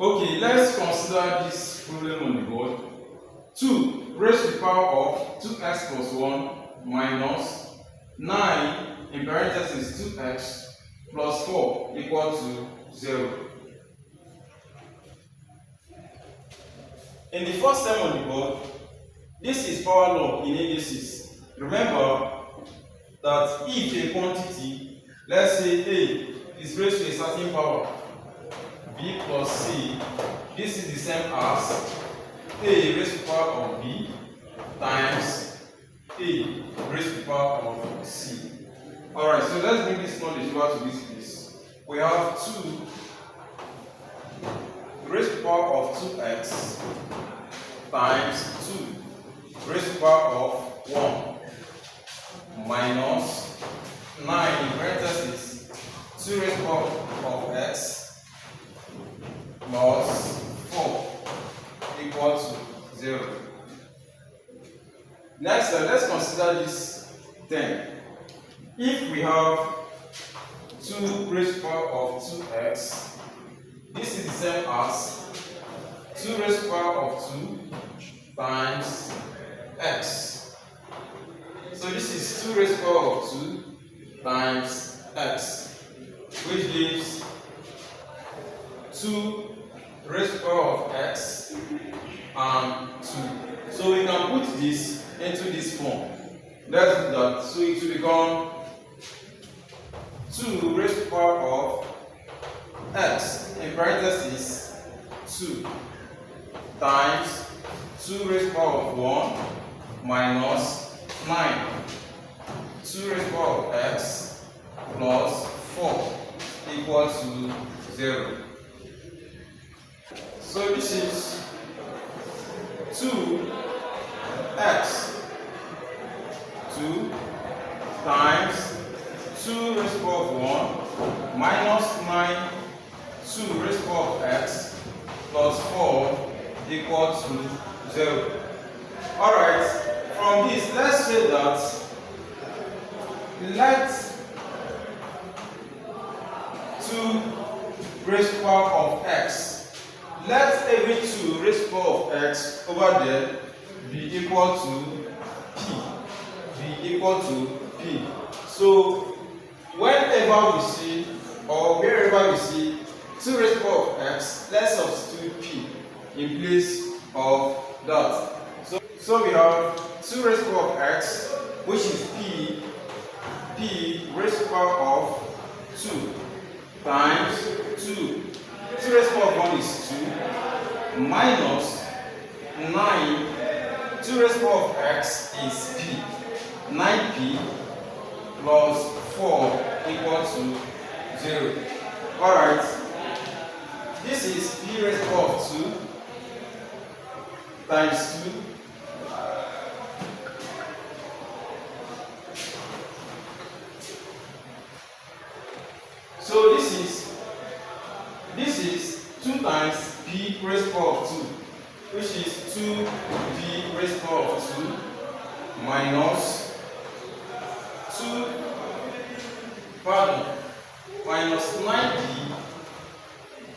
Okay, let's consider this problem on the board. 2 raised to the power of 2x plus 1 minus 9 in parentheses 2x plus 4 equal to 0. In the first term on the board, this is power law in indices. Remember that if a quantity, let's say A, is raised to a certain power, B plus C, this is the same as A raised to the power of B times A raised to the power of C. Alright, so let's bring this knowledge over to this place. We have 2 raised to the power of 2x times 2 raised to the power of 1 minus 9 in parentheses 2 raised to the power of x plus 4 equal to 0. Next, let's consider this 10. If we have 2 raised to the power of 2x, this is the same as 2 raised to the power of 2 times x. So this is 2 raised to the power of 2 times x, which gives 2 raised to the power of x and 2. So we can put this into this form. Let's do that. So it will become 2 raised to the power of x in parentheses 2 times 2 raised to the power of 1 minus 9 2 raised to the power of x plus 4 equal to 0. So this is 2x 2 times 2 raised to the power of 1 minus 9 2 raised to the power of x plus 4 equal to 0. Alright, from this, let's say that let 2 raised to the power of x, let every 2 raised to the power of x over there be equal to p. So whenever we see or wherever we see 2 raised to the power of x, let's substitute p in place of that. So we have 2 raised to the power of x, which is p raised to the power of 2 times 2. 2 raised to the power of 1 is 2 minus 9. 2 raised to the power of x is p. 9p plus 4 equal to 0. Alright, this is p raised to the power of 2 times 2 so this is 2 times p raised to the power of 2, which is 2p raised to the power of 2 minus minus 9p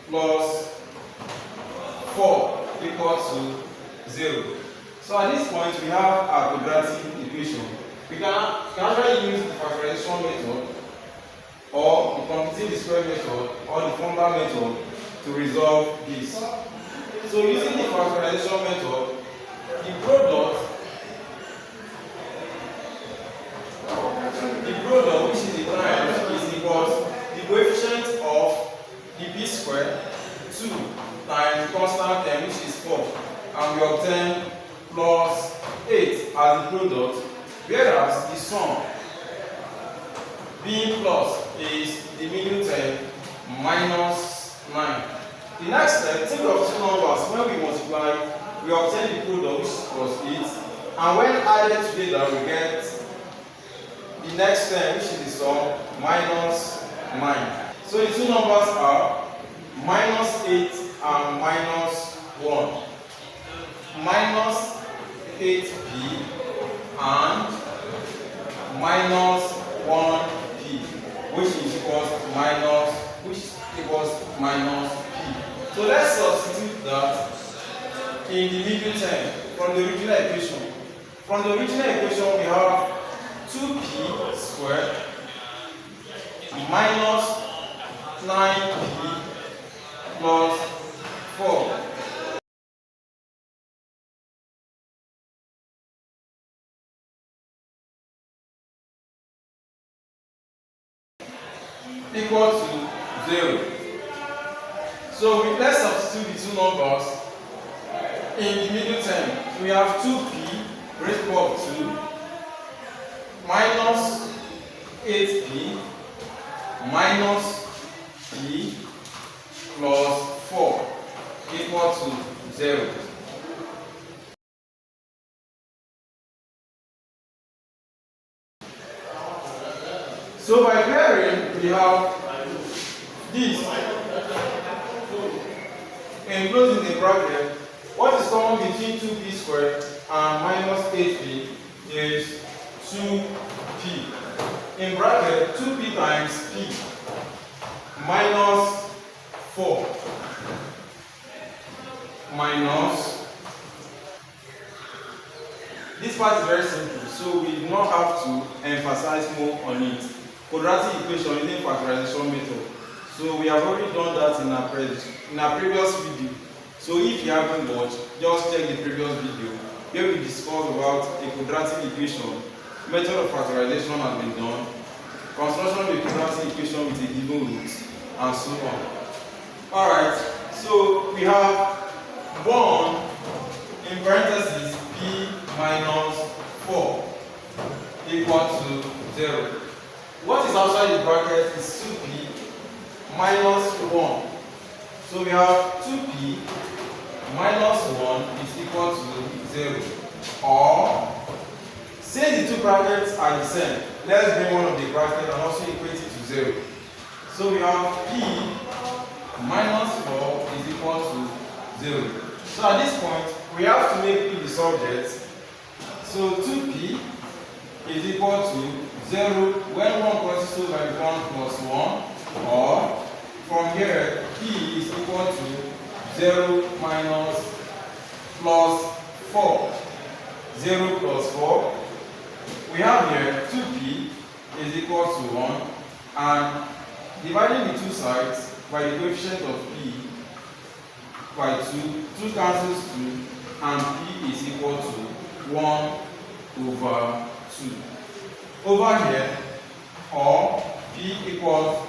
plus 4 equal to 0. So at this point we have our quadratic equation. We can either use the factorization method or the computing the square method or the formula method to resolve this. So using the factorization method, the product which is the times is equals the coefficient of the p squared 2 times the constant term, which is 4, and we obtain plus 8 as the product, whereas the sum being plus is the middle term minus 9. The next step, think of two numbers. When we multiply, we obtain the product, which is plus 8, and when added together, we get the next term, which is the sum, minus 9. So the two numbers are minus 8 and minus 1. Minus 8p and minus 1p, which equals minus p. So let's substitute that in the middle term from the original equation. From the original equation, we have 2p squared minus 9p plus 4 equal to 0. So let's substitute the two numbers in the middle term. We have 2p raised to the power of 2 minus 8p minus p plus 4 equal to 0. So by pairing, we have this enclosed in the bracket. What is common between 2p squared and minus 8p is 2p. In bracket, 2p times p minus 4 minus. This part is very simple, so we do not have to emphasize more on it. Quadratic equation using factorization method. So we have already done that in our previous video. So if you haven't watched, just check the previous video where we discussed about a quadratic equation. Method of factorization has been done. Construction of a quadratic equation with a given root, and so on. Alright, so we have 1 in parentheses p minus 4 equal to 0. What is outside the bracket is 2p minus 1. So we have 2p minus 1 is equal to 0. Or, since the two brackets are the same, let's bring one of the brackets and also equate it to 0. So we have p minus 4 is equal to 0. So at this point, we have to make p the subject. So 2p is equal to 0 when 1 crosses over by 1 plus 1, or from here p is equal to 0 minus plus 4. 0 plus 4. We have here 2p is equal to 1, and dividing the two sides by the coefficient of p by 2 cancels 2, and p is equal to 1 over 2. Over here, or p equals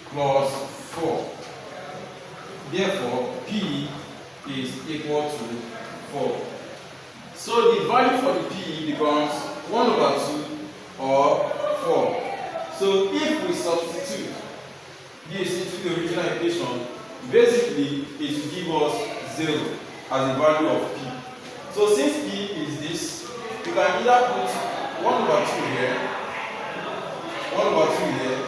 plus 4. Therefore, p is equal to 4. So the value for the p becomes 1 over 2 or 4. So if we substitute this into the original equation, basically it will give us 0 as the value of p. So since p is this, you can either put 1 over 2 here, 1 over 2 here,